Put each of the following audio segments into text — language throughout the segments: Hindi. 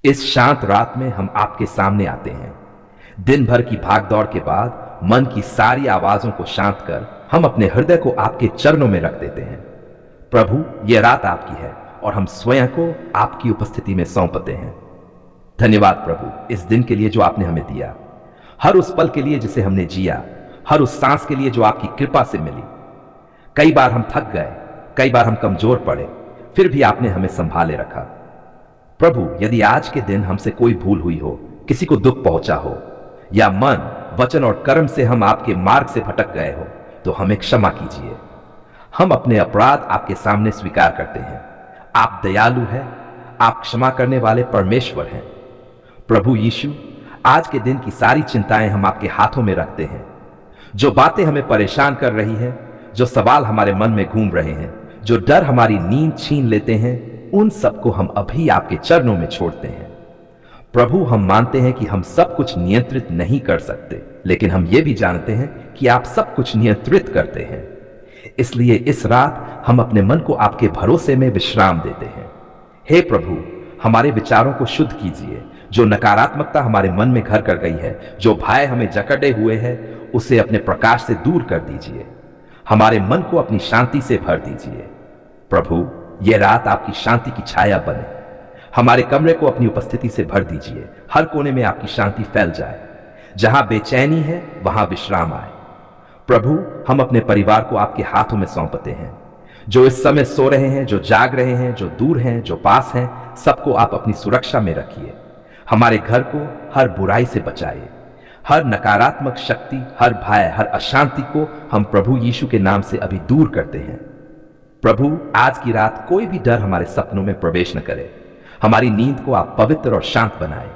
इस शांत रात में हम आपके सामने आते हैं। दिन भर की भागदौड़ के बाद मन की सारी आवाजों को शांत कर हम अपने हृदय को आपके चरणों में रख देते हैं। प्रभु, यह रात आपकी है और हम स्वयं को आपकी उपस्थिति में सौंपते हैं। धन्यवाद प्रभु, इस दिन के लिए जो आपने हमें दिया, हर उस पल के लिए जिसे हमने जिया, हर उस सांस के लिए जो आपकी कृपा से मिली। कई बार हम थक गए, कई बार हम कमजोर पड़े, फिर भी आपने हमें संभाले रखा। प्रभु, यदि आज के दिन हमसे कोई भूल हुई हो, किसी को दुख पहुंचा हो, या मन, वचन और कर्म से हम आपके मार्ग से भटक गए हो, तो हमें क्षमा कीजिए। हम अपने अपराध आपके सामने स्वीकार करते हैं। आप दयालु हैं, आप क्षमा करने वाले परमेश्वर हैं। प्रभु यीशु, आज के दिन की सारी चिंताएं हम आपके हाथों में रखते हैं। जो बातें हमें परेशान कर रही हैं, जो सवाल हमारे मन में घूम रहे हैं, जो डर हमारी नींद छीन लेते हैं, उन सबको हम अभी आपके चरणों में छोड़ते हैं। प्रभु, हम मानते हैं कि हम सब कुछ नियंत्रित नहीं कर सकते, लेकिन हम ये भी जानते हैं कि आप सब कुछ नियंत्रित करते हैं। इसलिए इस रात हम अपने मन को आपके भरोसे में विश्राम देते हैं। हे प्रभु, हमारे विचारों को शुद्ध कीजिए। जो नकारात्मकता हमारे मन में घर कर गई है, जो भय हमें जकड़े हुए है, उसे अपने प्रकाश से दूर कर दीजिए। हमारे मन को अपनी शांति से भर दीजिए। प्रभु, यह रात आपकी शांति की छाया बने। हमारे कमरे को अपनी उपस्थिति से भर दीजिए। हर कोने में आपकी शांति फैल जाए। जहां बेचैनी है, वहां विश्राम आए। प्रभु, हम अपने परिवार को आपके हाथों में सौंपते हैं। जो इस समय सो रहे हैं, जो जाग रहे हैं, जो दूर हैं, जो पास हैं, सबको आप अपनी सुरक्षा में रखिए। हमारे घर को हर बुराई से बचाइए। हर नकारात्मक शक्ति, हर भय, हर अशांति को हम प्रभु यीशु के नाम से अभी दूर करते हैं। प्रभु, आज की रात कोई भी डर हमारे सपनों में प्रवेश न करे। हमारी नींद को आप पवित्र और शांत बनाएं।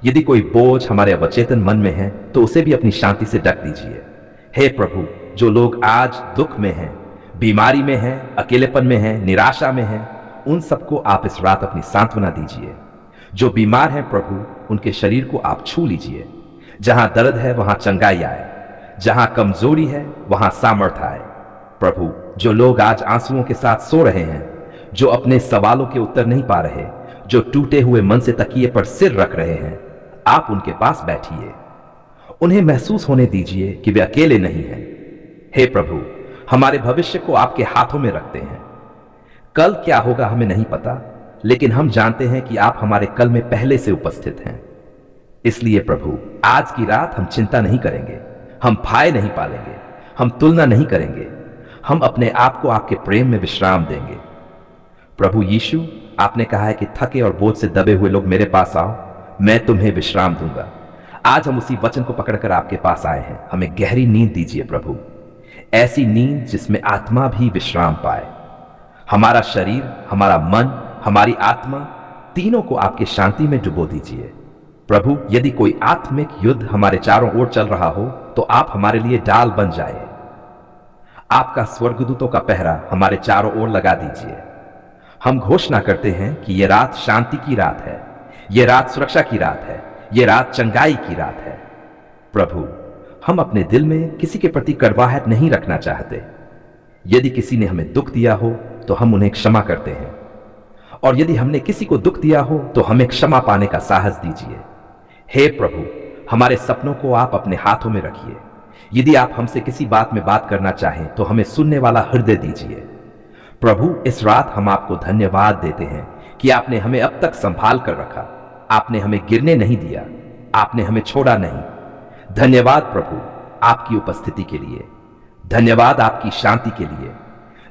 यदि कोई बोझ हमारे अवचेतन मन में है, तो उसे भी अपनी शांति से ढक दीजिए। हे प्रभु, जो लोग आज दुख में हैं, बीमारी में हैं, अकेलेपन में हैं, निराशा में हैं, उन सबको आप इस रात अपनी सांत्वना दीजिए। जो बीमार हैं प्रभु, उनके शरीर को आप छू लीजिए। जहां दर्द है, वहां चंगाई आए। जहां कमजोरी है, वहां सामर्थ्य आए। प्रभु, जो लोग आज आंसुओं के साथ सो रहे हैं, जो अपने सवालों के उत्तर नहीं पा रहे, जो टूटे हुए मन से तकिए पर सिर रख रहे हैं, आप उनके पास बैठिए। उन्हें महसूस होने दीजिए कि वे अकेले नहीं हैं। हे प्रभु, हमारे भविष्य को आपके हाथों में रखते हैं। कल क्या होगा हमें नहीं पता, लेकिन हम जानते हैं कि आप हमारे कल में पहले से उपस्थित हैं। इसलिए प्रभु, आज की रात हम चिंता नहीं करेंगे, हम भय नहीं पालेंगे, हम तुलना नहीं करेंगे। हम अपने आप को आपके प्रेम में विश्राम देंगे। प्रभु यीशु, आपने कहा है कि थके और बोझ से दबे हुए लोग मेरे पास आओ, मैं तुम्हें विश्राम दूंगा। आज हम उसी वचन को पकड़कर आपके पास आए हैं। हमें गहरी नींद दीजिए प्रभु, ऐसी नींद जिसमें आत्मा भी विश्राम पाए। हमारा शरीर, हमारा मन, हमारी आत्मा, तीनों को आपके शांति में डुबो दीजिए। प्रभु, यदि कोई आत्मिक युद्ध हमारे चारों ओर चल रहा हो, तो आप हमारे लिए ढाल बन जाए। आपका स्वर्गदूतों का पहरा हमारे चारों ओर लगा दीजिए। हम घोषणा करते हैं कि यह रात शांति की रात है, यह रात सुरक्षा की रात है, यह रात चंगाई की रात है। प्रभु, हम अपने दिल में किसी के प्रति कड़वाहट नहीं रखना चाहते। यदि किसी ने हमें दुख दिया हो, तो हम उन्हें क्षमा करते हैं, और यदि हमने किसी को दुख दिया हो, तो हमें क्षमा पाने का साहस दीजिए। हे प्रभु, हमारे सपनों को आप अपने हाथों में रखिए। यदि आप हमसे किसी बात में बात करना चाहें, तो हमें सुनने वाला हृदय दीजिए। प्रभु, इस रात हम आपको धन्यवाद देते हैं कि आपने हमें अब तक संभाल कर रखा। आपने हमें गिरने नहीं दिया, आपने हमें छोड़ा नहीं। धन्यवाद प्रभु, आपकी उपस्थिति के लिए। धन्यवाद आपकी शांति के लिए।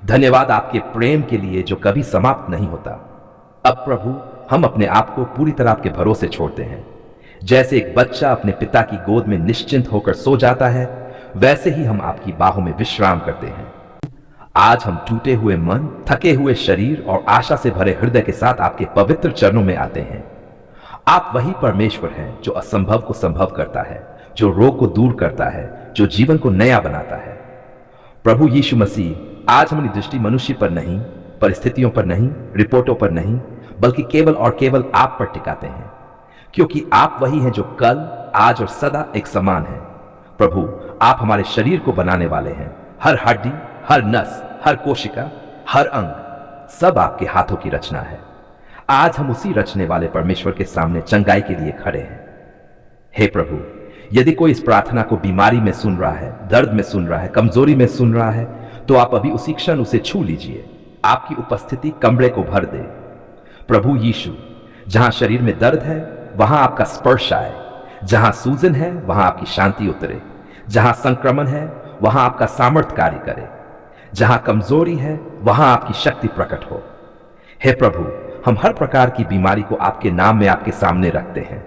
धन्यवाद आपके प्रेम के लिए जो कभी समाप्त नहीं होता। अब प्रभु, हम अपने आप को पूरी तरह आपके भरोसे छोड़ते हैं। जैसे एक बच्चा अपने पिता की गोद में निश्चिंत होकर सो जाता है, वैसे ही हम आपकी बाहों में विश्राम करते हैं। आज हम टूटे हुए मन, थके हुए शरीर और आशा से भरे हृदय के साथ आपके पवित्र चरणों में आते हैं। आप वही परमेश्वर हैं जो असंभव को संभव करता है, जो रोग को दूर करता है, जो जीवन को नया बनाता है। प्रभु यीशु मसीह, आज हमारी दृष्टि मनुष्य पर नहीं, परिस्थितियों पर नहीं, रिपोर्टों पर नहीं, बल्कि केवल और केवल आप पर टिकाते हैं, क्योंकि आप वही हैं जो कल, आज और सदा एक समान है। प्रभु, आप हमारे शरीर को बनाने वाले हैं। हर हड्डी, हर नस, हर कोशिका, हर अंग, सब आपके हाथों की रचना है। आज हम उसी रचने वाले परमेश्वर के सामने चंगाई के लिए खड़े हैं। हे प्रभु, यदि कोई इस प्रार्थना को बीमारी में सुन रहा है, दर्द में सुन रहा है, कमजोरी में सुन रहा है, तो आप अभी उसी क्षण उसे छू लीजिए। आपकी उपस्थिति कमरे को भर दे। प्रभु यीशु, जहां शरीर में दर्द है वहां आपका स्पर्श आए, जहां सूजन है वहां आपकी शांति उतरे, जहां संक्रमण है वहां आपका सामर्थ्य कार्य करे, जहां कमजोरी है वहां आपकी शक्ति प्रकट हो। हे प्रभु, हम हर प्रकार की बीमारी को आपके नाम में आपके सामने रखते हैं।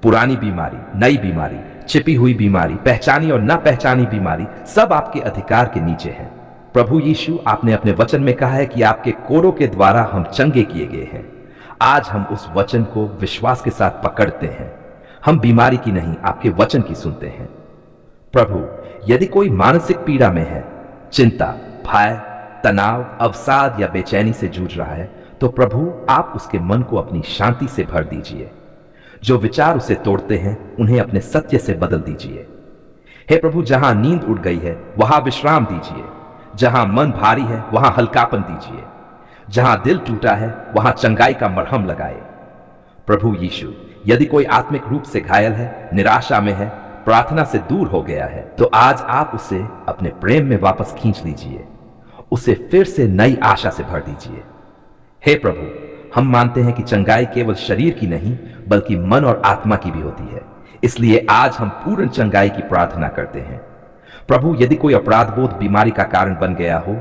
पुरानी बीमारी, नई बीमारी, छिपी हुई बीमारी, पहचानी और न पहचानी बीमारी, सब आपके अधिकार के नीचे है। प्रभु यीशु, आपने अपने वचन में कहा है कि आपके कोड़ों के द्वारा हम चंगे किए गए हैं। आज हम उस वचन को विश्वास के साथ पकड़ते हैं। हम बीमारी की नहीं, आपके वचन की सुनते हैं। प्रभु, यदि कोई मानसिक पीड़ा में है, चिंता, भय, तनाव, अवसाद या बेचैनी से जूझ रहा है, तो प्रभु आप उसके मन को अपनी शांति से भर दीजिए। जो विचार उसे तोड़ते हैं उन्हें अपने सत्य से बदल दीजिए। हे प्रभु, जहां नींद उड़ गई है वहां विश्राम दीजिए, जहां मन भारी है वहां हल्कापन दीजिए, जहां दिल टूटा है वहां चंगाई का मरहम लगाए। प्रभु यीशु, यदि कोई आत्मिक रूप से घायल है, निराशा में है, प्रार्थना से दूर हो गया है, तो आज आप उसे अपने प्रेम में वापस खींच लीजिए, उसे फिर से नई आशा से भर दीजिए। हे प्रभु, हम मानते हैं कि चंगाई केवल शरीर की नहीं बल्कि मन और आत्मा की भी होती है, इसलिए आज हम पूर्ण चंगाई की प्रार्थना करते हैं। प्रभु, यदि कोई अपराध बोध बीमारी का कारण बन गया हो,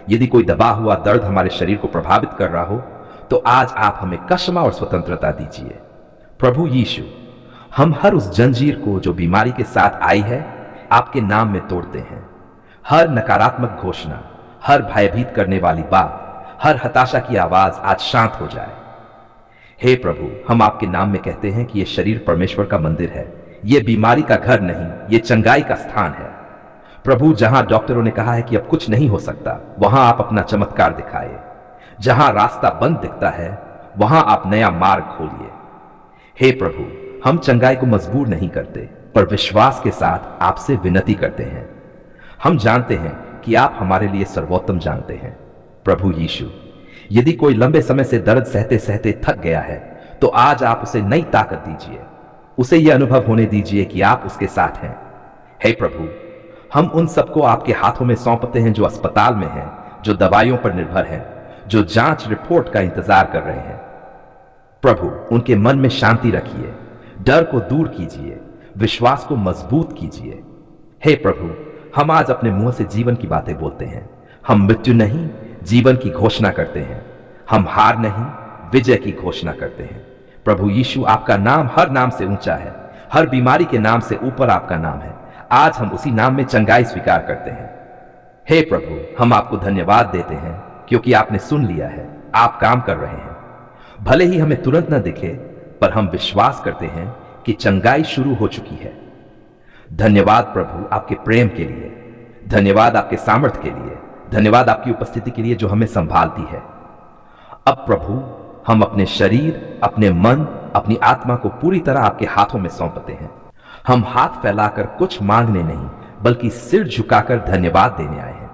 यदि कोई दबा हुआ दर्द हमारे शरीर को प्रभावित कर रहा हो, तो आज आप हमें क्षमा और स्वतंत्रता दीजिए। प्रभु यीशु, हम हर उस जंजीर को जो बीमारी के साथ आई है आपके नाम में तोड़ते हैं। हर नकारात्मक घोषणा, हर भयभीत करने वाली बात, हर हताशा की आवाज आज शांत हो जाए। हे प्रभु, हम आपके नाम में कहते हैं कि यह शरीर परमेश्वर का मंदिर है, यह बीमारी का घर नहीं, यह चंगाई का स्थान है। प्रभु, जहां डॉक्टरों ने कहा है कि अब कुछ नहीं हो सकता, वहां आप अपना चमत्कार दिखाए। जहां रास्ता बंद दिखता है वहां आप नया मार्ग खोलिए। हे प्रभु, हम चंगाई को मजबूर नहीं करते, पर विश्वास के साथ आपसे विनती करते हैं। हम जानते हैं कि आप हमारे लिए सर्वोत्तम जानते हैं। प्रभु यीशु, यदि कोई लंबे समय से दर्द सहते सहते थक गया है, तो आज आप उसे नई ताकत दीजिए, उसे यह अनुभव होने दीजिए कि आप उसके साथ हैं। हे प्रभु, हम उन सबको आपके हाथों में सौंपते हैं जो अस्पताल में हैं, जो दवाइयों पर निर्भर हैं, जो जांच रिपोर्ट का इंतजार कर रहे हैं। प्रभु, उनके मन में शांति रखिए, डर को दूर कीजिए, विश्वास को मजबूत कीजिए। हे प्रभु, हम आज अपने मुंह से जीवन की बातें बोलते हैं। हम मृत्यु नहीं, जीवन की घोषणा करते हैं। हम हार नहीं, विजय की घोषणा करते हैं। प्रभु यीशु, आपका नाम हर नाम से ऊंचा है, हर बीमारी के नाम से ऊपर आपका नाम है। आज हम उसी नाम में चंगाई स्वीकार करते हैं। हे प्रभु, हम आपको धन्यवाद देते हैं क्योंकि आपने सुन लिया है, आप काम कर रहे हैं। भले ही हमें तुरंत न दिखे, पर हम विश्वास करते हैं कि चंगाई शुरू हो चुकी है। धन्यवाद प्रभु आपके प्रेम के लिए, धन्यवाद आपके सामर्थ्य के लिए, धन्यवाद आपकी उपस्थिति के लिए जो हमें संभालती है। अब प्रभु, हम अपने शरीर, अपने मन, अपनी आत्मा को पूरी तरह आपके हाथों में सौंपते हैं। हम हाथ फैलाकर कुछ मांगने नहीं बल्कि सिर झुकाकर धन्यवाद देने आए हैं।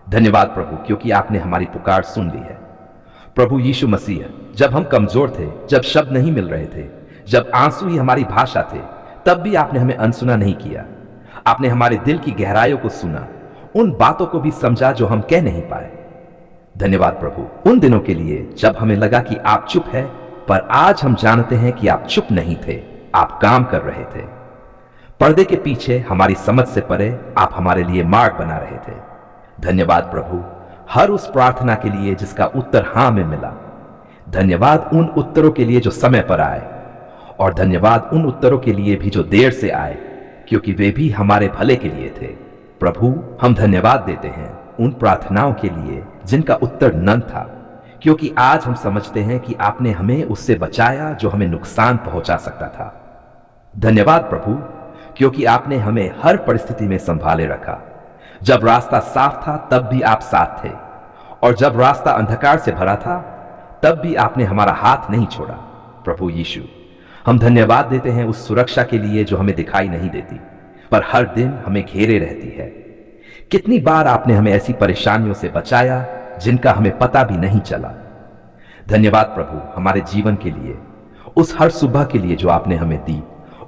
धन्यवाद प्रभु, क्योंकि आपने हमारी पुकार सुन ली है। प्रभु यीशु मसीह, जब हम कमजोर थे, जब शब्द नहीं मिल रहे थे, जब आंसू ही हमारी भाषा थे, तब भी आपने हमें अनसुना नहीं किया। आपने हमारे दिल की गहराइयों को सुना, उन बातों को भी समझा जो हम कह नहीं पाए। धन्यवाद प्रभु उन दिनों के लिए जब हमें लगा कि आप चुप है, पर आज हम जानते हैं कि आप चुप नहीं थे, आप काम कर रहे थे। पर्दे के पीछे हमारी समझ से परे आप हमारे लिए मार्ग बना रहे थे। धन्यवाद प्रभु हर उस प्रार्थना के लिए जिसका उत्तर हां में मिला। धन्यवाद उन उत्तरों के लिए जो समय पर आए, और धन्यवाद उन उत्तरों के लिए भी जो देर से आए, क्योंकि वे भी हमारे भले के लिए थे। प्रभु, हम धन्यवाद देते हैं उन प्रार्थनाओं के लिए जिनका उत्तर न था, क्योंकि आज हम समझते हैं कि आपने हमें उससे बचाया जो हमें नुकसान पहुंचा सकता था। धन्यवाद प्रभु, क्योंकि आपने हमें हर परिस्थिति में संभाले रखा। जब रास्ता साफ था तब भी आप साथ थे, और जब रास्ता अंधकार से भरा था तब भी आपने हमारा हाथ नहीं छोड़ा। प्रभु यीशु, हम धन्यवाद देते हैं उस सुरक्षा के लिए जो हमें दिखाई नहीं देती, पर हर दिन हमें घेरे रहती है। कितनी बार आपने हमें ऐसी परेशानियों से बचाया जिनका हमें पता भी नहीं चला। धन्यवाद प्रभु हमारे जीवन के लिए, उस हर सुबह के लिए जो आपने हमें दी,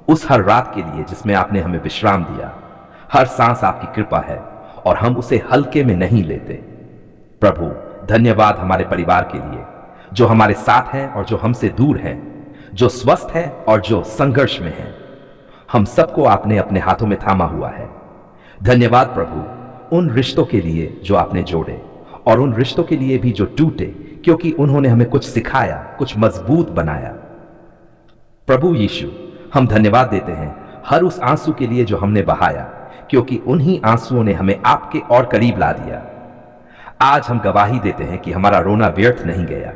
उस हर रात के लिए जिसमें आपने हमें विश्राम दिया। हर सांस आपकी कृपा है और हम उसे हल्के में नहीं लेते। प्रभु धन्यवाद हमारे परिवार के लिए, जो हमारे साथ हैं और जो हमसे दूर हैं, जो स्वस्थ हैं और जो संघर्ष में हैं। हम सबको आपने अपने हाथों में थामा हुआ है। धन्यवाद प्रभु उन रिश्तों के लिए जो आपने जोड़े और उन रिश्तों के लिए भी जो टूटे, क्योंकि उन्होंने हमें कुछ सिखाया, कुछ मजबूत बनाया। प्रभु यीशु हम धन्यवाद देते हैं हर उस आंसू के लिए जो हमने बहाया, क्योंकि उन्हीं आंसुओं ने हमें आपके और करीब ला दिया। आज हम गवाही देते हैं कि हमारा रोना व्यर्थ नहीं गया।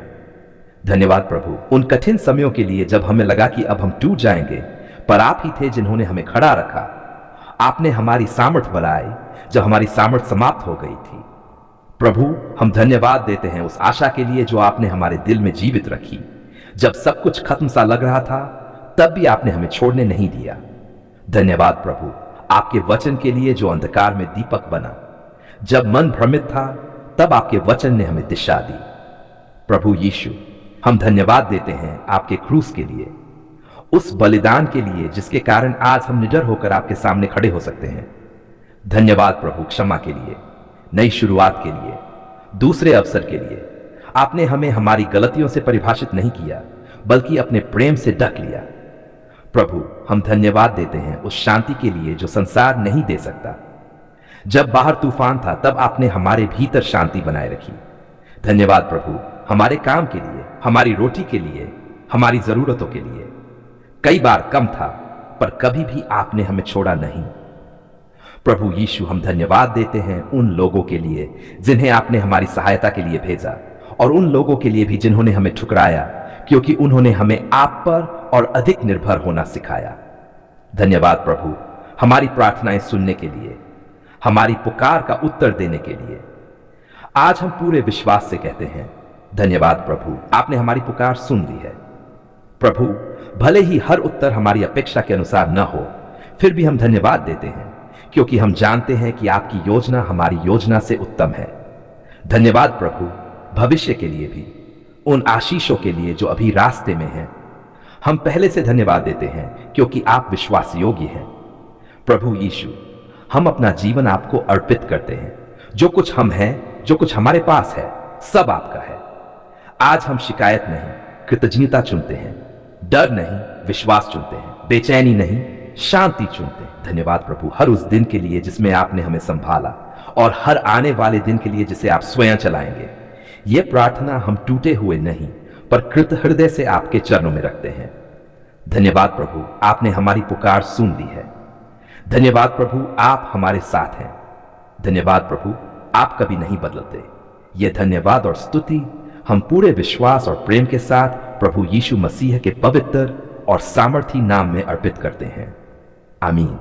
धन्यवाद प्रभु उन कठिन समयों के लिए जब हमें लगा कि अब हम टूट जाएंगे, पर आप ही थे जिन्होंने हमें खड़ा रखा। आपने हमारी सामर्थ बढ़ाई जब हमारी सामर्थ समाप्त हो गई थी। प्रभु हम धन्यवाद देते हैं उस आशा के लिए जो आपने हमारे दिल में जीवित रखी। जब सब कुछ खत्म सा लग रहा था, तब भी आपने हमें छोड़ने नहीं दिया। धन्यवाद प्रभु आपके वचन के लिए जो अंधकार में दीपक बना। जब मन भ्रमित था, तब आपके वचन ने हमें दिशा दी। प्रभु यीशु हम धन्यवाद देते हैं आपके क्रूस के लिए, उस बलिदान के लिए जिसके कारण आज हम निडर होकर आपके सामने खड़े हो सकते हैं। धन्यवाद प्रभु क्षमा के लिए, नई शुरुआत के लिए, दूसरे अवसर के लिए। आपने हमें हमारी गलतियों से परिभाषित नहीं किया, बल्कि अपने प्रेम से ढक लिया। प्रभु हम धन्यवाद देते हैं उस शांति के लिए जो संसार नहीं दे सकता। जब बाहर तूफान था, तब आपने हमारे भीतर शांति बनाए रखी। धन्यवाद प्रभु हमारे काम के लिए, हमारी रोटी के लिए, हमारी जरूरतों के लिए। कई बार कम था, पर कभी भी आपने हमें छोड़ा नहीं। प्रभु यीशु हम धन्यवाद देते हैं उन लोगों के लिए जिन्हें आपने हमारी सहायता के लिए भेजा, और उन लोगों के लिए भी जिन्होंने हमें ठुकराया, क्योंकि उन्होंने हमें आप पर और अधिक निर्भर होना सिखाया। धन्यवाद प्रभु हमारी प्रार्थनाएं सुनने के लिए, हमारी पुकार का उत्तर देने के लिए। आज हम पूरे विश्वास से कहते हैं धन्यवाद प्रभु आपने हमारी पुकार सुन ली है। प्रभु भले ही हर उत्तर हमारी अपेक्षा के अनुसार न हो, फिर भी हम धन्यवाद देते हैं, क्योंकि हम जानते हैं कि आपकी योजना हमारी योजना से उत्तम है। धन्यवाद प्रभु भविष्य के लिए भी, उन आशीषों के लिए जो अभी रास्ते में हैं। हम पहले से धन्यवाद देते हैं क्योंकि आप विश्वास योग्य हैं। प्रभु यीशु हम अपना जीवन आपको अर्पित करते हैं। जो कुछ हम हैं, जो कुछ हमारे पास है, सब आपका है। आज हम शिकायत नहीं, कृतज्ञता चुनते हैं। डर नहीं, विश्वास चुनते हैं। बेचैनी नहीं, शांति चुनते हैं। धन्यवाद प्रभु हर उस दिन के लिए जिसमें आपने हमें संभाला, और हर आने वाले दिन के लिए जिसे आप स्वयं चलाएंगे। ये प्रार्थना हम टूटे हुए नहीं, पर कृत हृदय से आपके चरणों में रखते हैं। धन्यवाद प्रभु आपने हमारी पुकार सुन ली है। धन्यवाद प्रभु आप हमारे साथ हैं। धन्यवाद प्रभु आप कभी नहीं बदलते। ये धन्यवाद और स्तुति हम पूरे विश्वास और प्रेम के साथ प्रभु यीशु मसीह के पवित्र और सामर्थी नाम में अर्पित करते हैं। आमीन।